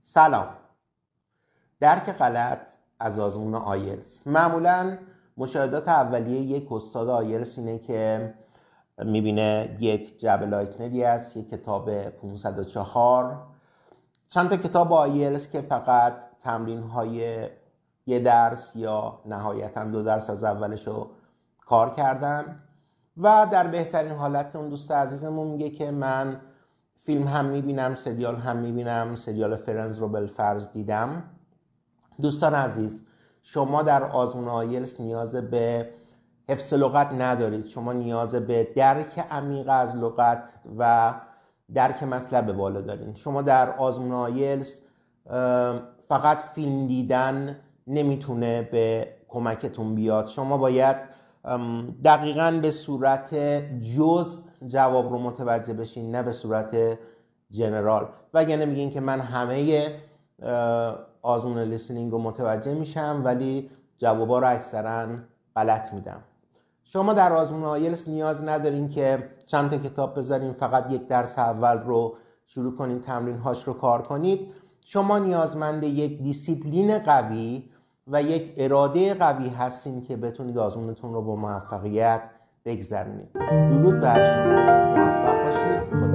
سلام. درک غلط از آزمون آیلتس. معمولا مشاهدات اولیه یک استاد آیلتس اینه که میبینه یک جعبه لایتنری است، یک کتاب 504، چند تا کتاب آیلتس که فقط تمرین های یه درس یا نهایتا 2 درس از اولش رو کار کردن و در بهترین حالت اون دوست عزیزمون میگه که من فیلم هم میبینم، سریال هم میبینم، سریال فرنز رو بالفرض دیدم. دوستان عزیز، شما در آزمون آیلتس نیاز به حفظ لغت ندارید، شما نیاز به درک عمیق از لغت و درک مطلب بالا دارین. شما در آزمون آیلتس فقط فیلم دیدن نمیتونه به کمکتون بیاد. شما باید دقیقاً به صورت جزء جواب رو متوجه بشین، نه به صورت جنرال. وگرنه میگین که من همه آزمون لیسنینگ رو متوجه میشم ولی جوابا رو اکثرا غلط میدم. شما در آزمون آیلتس نیاز ندارین که چند تا کتاب بذارین فقط یک درس اول رو شروع کنین تمرین هاش رو کار کنید. شما نیازمند یک دیسیپلین قوی و یک اراده قوی هستین که بتونید آزمونتون رو با موفقیت بگذرونید. درود بر شما، موفق باشید.